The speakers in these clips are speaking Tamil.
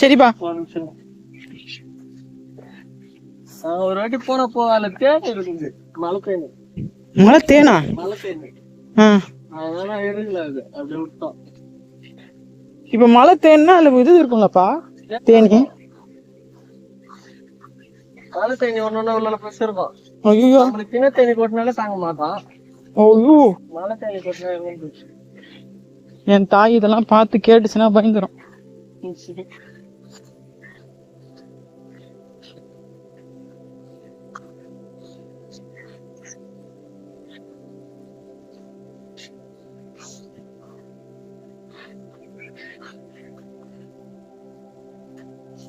சரிப்பா. ஒரு வாட்டி போனப்போ அதுல தேன் இருக்குது. மலை தேனா? அதெல்லாம் எடுக்கல, அது அப்படியே விட்டோம். இப்ப மலை தேன்னா அதுல இது இருக்கும்லப்பா, தேனி. மலை தேனி ஒண்ணு உள்ள ப்ரெஷ் இருக்கும். ஐயோ, நம்மளுக்கு சின்ன தேனி கொட்டினாலே தாங்க மாட்டான். ஐயோ, மலை தேனி கொட்டினா என் தாய் இதெல்லாம் பார்த்து கேட்டுச்சுன்னா பயந்துரும்.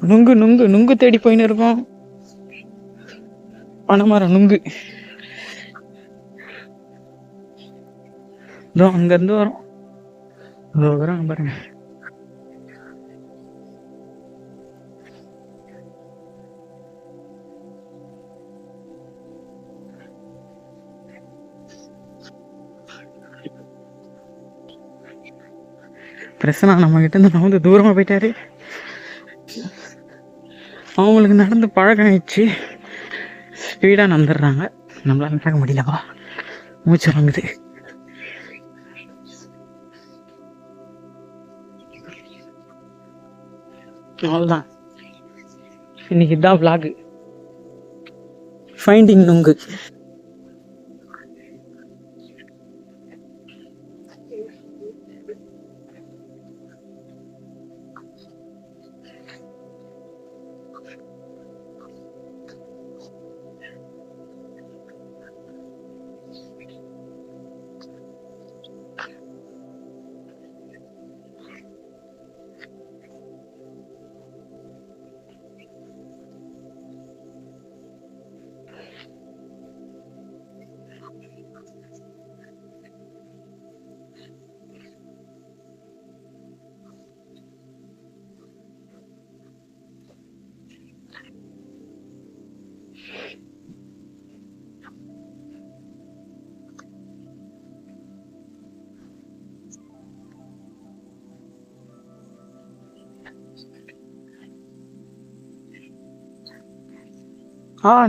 நுங்கு நுங்கு நுங்கு தேடி போயின்னு இருக்கோம். பனைமரம் நுங்கு அங்க இருந்து வரும். பாருங்க. பிரசனா நம்ம கிட்ட இருந்து நகர்ந்து தூரமா போயிட்டாரு. அவங்களுக்கு நடந்து பழக்கம் ஆயிடுச்சு, ஸ்பீடா நடந்துடுறாங்க. நம்மளால நடக்க முடியலவா, மூச்சு வாங்குது. அவ்வளோதான், இன்னைக்கு இதான் vlog. ஃபைண்டிங் நுங்கு.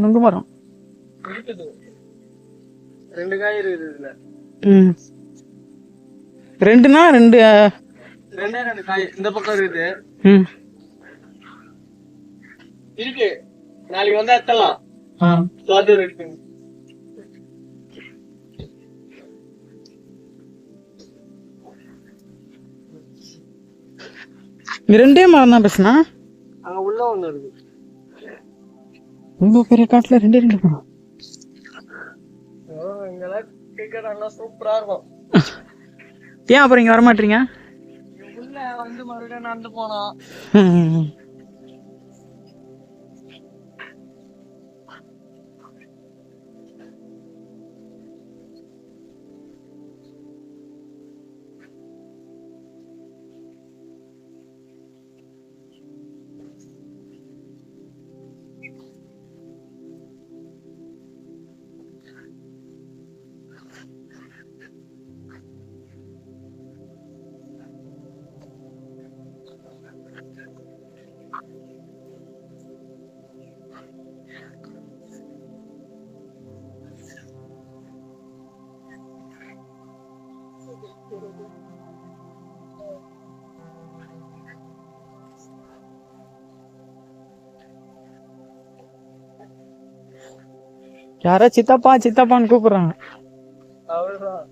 நுங்கு மரம் இருக்குது. 2 காய் இருக்குது இதுல. 2னா 2 2 காய் இந்த பக்கம் இருக்குது. இருக்கு, நாளைக்கு வந்தா எத்தலாம். இருக்கு. ரெண்டே மரம் தான் பேசுனா. அங்க உள்ள ஒண்ணு இருக்கு. ரொம்ப பெரிய காட்டுல 2 மரம். இங்கெல்லாம் கிரிக்கெட் ஆனா சூப்பரா இருக்கும். ஏன் அப்புறம் இங்க வர மாட்டீங்க? உள்ள வந்து மறுபடியும் நடந்து போனோம். யாரோ சித்தப்பா சித்தப்பான்னு கூப்பிடுறாங்க. அவ்வளவுதான்.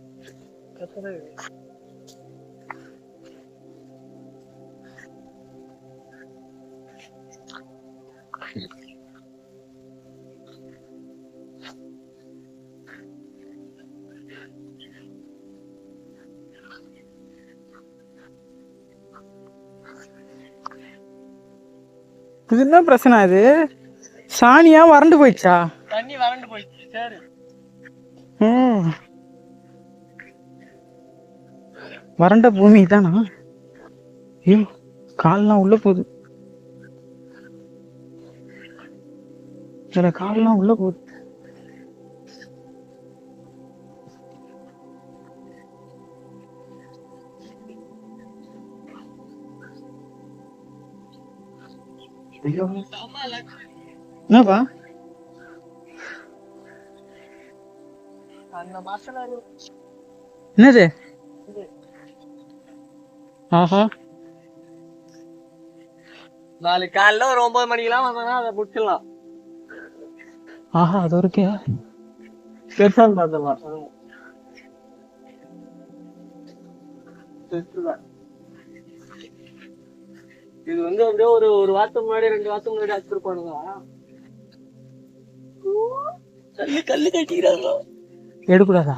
இது என்ன பிரச்சனை? இது சாணியா வறண்டு போயிடுச்சா? தண்ணி வறண்டு போயிடுச்சு. சரி, வறண்ட பூமி தானா? ஐயோ, கால்லாம் உள்ள போகுது. சில கால்லாம் உள்ள போகுது. என்னப்பா அந்த மசாலா என்னது? ஆஹா, நாளைக்கு காலைல ஒரு 9 மணிக்கெல்லாம் வந்தோம்னா அதை பிடிச்சிடலாம். ஆஹா, அது இருக்கே. பெருசான்னு பார்த்துடலாம். இது வந்து அப்படியே ஒரு வாரத்துக்கு முன்னாடி 2 வாரத்துக்கு முன்னாடி அடிச்சிருப்பானுங்க. கல்லு கட்டிக்கிறாங்க. எடுக்கூடாதா?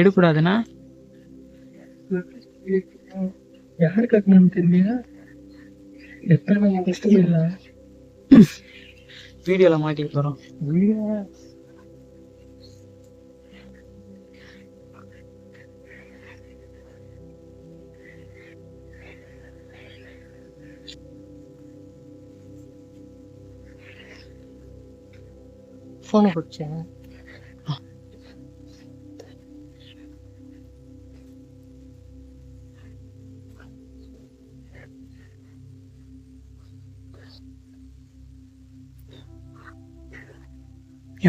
எடுக்கூடாதுன்னா யாரு கட்டணும்னு தெரியல. எத்தனை கஷ்டம் இல்லை. வீடியோல மாட்டிக்க போறோம். போனை பிடிச்சேன்.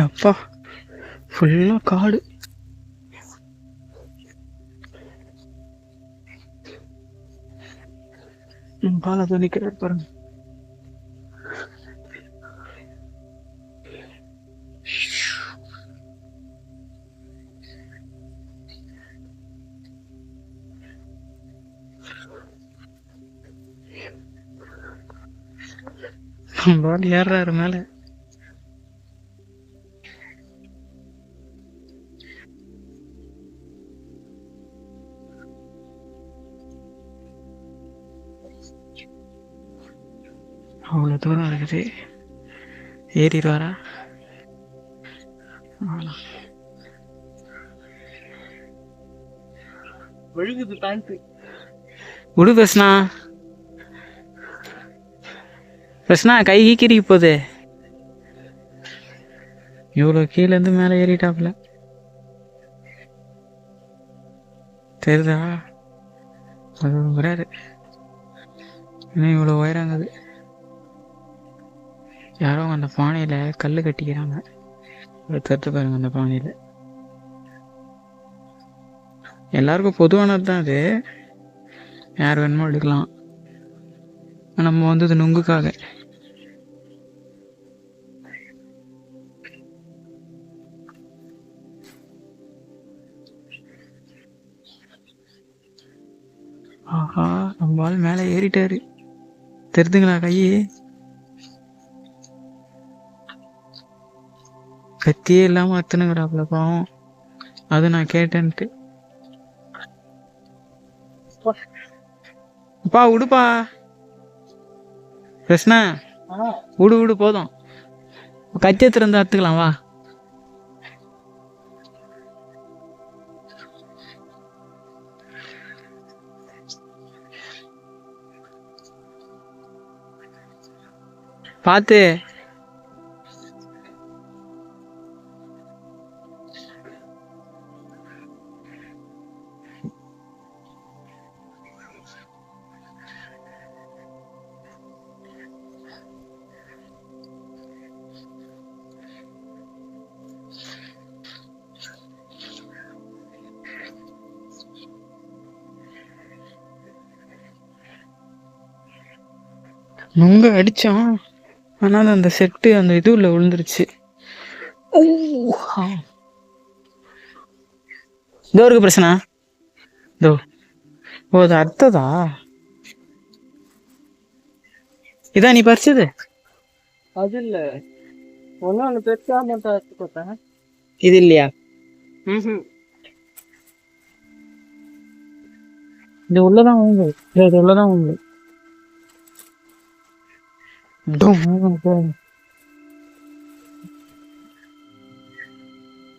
அப்பா ஃபுல்லா காடு. பால துணிக்கிற பாருங்க. பால் ஏறாரு மேல. அவ்வளோ தூரம் இருக்குது. ஏறிடுவாரா? ஒழுகுது பேண்ட். விடு பிரச்சனா. பிரச்சனா கை கீக்கிரிக்கு போகுது. இவ்வளோ கீழேருந்து மேலே ஏறிட்டாப்புல தெரியுதா? அது வராது. இன்னும் இவ்வளோ உயரங்குது. யாரோ அந்த பானையில் கல் கட்டிக்கிறாங்க. தட்டு பாருங்க அந்த பானையில். எல்லாருக்கும் பொதுவானது தான் அது. யார் வேணுமோ எடுக்கலாம். நம்ம வந்தது நுங்குக்காக. ஆஹா, நம்ம ஆள் மேலே ஏறிட்டாரு. தெரிதுங்களா? கையே கத்தியே இல்லாம அத்தனுங்கிறாப்புல பாவம். அது நான் கேட்டேன்ட்டு. அப்பா விடுப்பா கிருஷ்ணா, விடு போதும். கத்தியத்துல இருந்து அத்துக்கலாம் வா. பார்த்து நுங்க அடிச்சோம். ஆனால் அந்த செட்டு அந்த இது உள்ள விழுந்துருச்சு. இதோ இருக்கு பிரச்சனை. இதோ ஓ, அது அர்த்ததா? இதான் நீ பறிச்சது? அது இல்ல, ஒன்னு பெருசா மட்டும் போட்டேன். இது இல்லையா? இது உள்ளதான் உண்டு. இது உள்ளதான் உண்டு.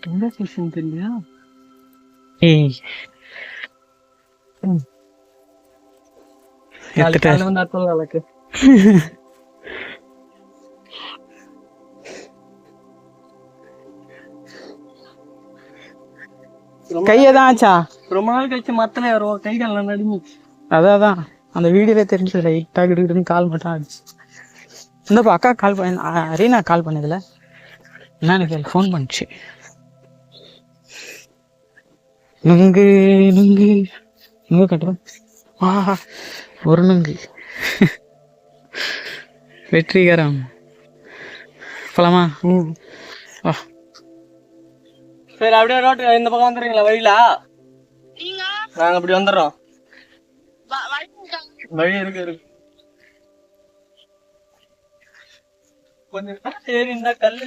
என்ன விஷயம் தெரியலையா? கையதான் ஆச்சா? ரொம்ப நாள் கழிச்சு மத்தல ஏறுவோம், கை கால் நடுங்கிச்சு. அதான் அந்த வீடியோல தெரிஞ்சு லைட்டாக கிட்டுக்கிட்டுன்னு கால் மட்டும் ஆச்சு. இந்தப்பா அக்கா கால் பண்ண, ரீனா கால் பண்ணதில்ல என்னன்னு ஃபோன் பண்ணிச்சு. நுங்கு நுங்கு நுங்கு கட்டுறோம். ஒரு நுங்கு வெற்றிகரம். போலாமா? வா. சரி, அப்படியே ரோட்டு இந்த பக்கம் வந்துடுறீங்களா வழியில? நாங்க அப்படி வந்துடுறோம். வழி இருக்கு. கொஞ்சம் சரி, இந்த கல்லு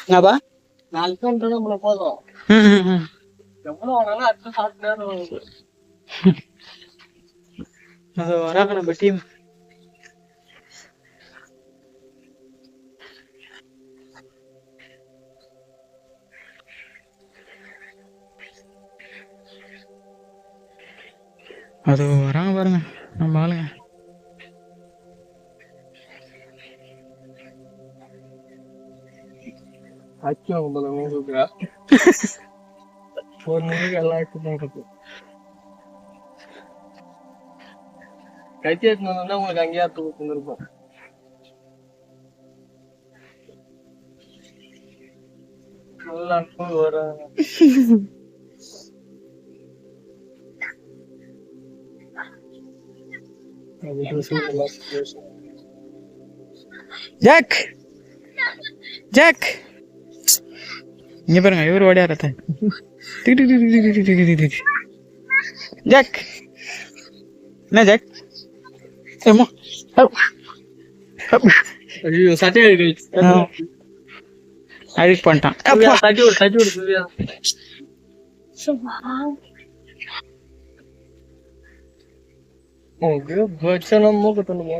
என்னப்பா? 4 கிலோமீட்டர் நம்மள போதும். எவ்வளவு வேணாலும் அடுத்து சாப்பிட்டு அது வராங்க நம்ம டீம். அது வராங்க பாருங்க நம்ம ஆளுங்க. கட்டி எடுத்துனா உங்களுக்கு அங்கேயா தூக்கிருப்போம். நல்லா வராங்க. ஜாக் ஜாக் இங்க பாருங்க, இவர் ஓடியாரத்த. ஜாக் என்ன ஜாக்? ஏமா ஐயோ, சட்டை அழுக்கு பண்ணிட்டான். தட்டி விடு சூர்யா. மூக்கு தண்ணுமா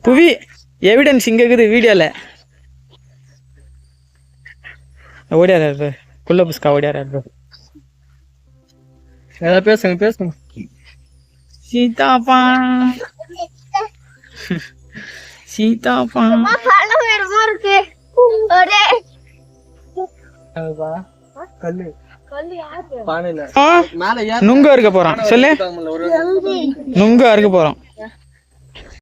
புவி எவிடன்ஸ் இங்க இருக்குது வீடியோல. ஓடியாரு குள்ள புஸ்கா ஓடியாரு. ஏதாவது பேசுங்க. சீதாப்பா நுங்க அறுக்க போறோம். சொல்லு, நுங்க அறுக்க போறோம்.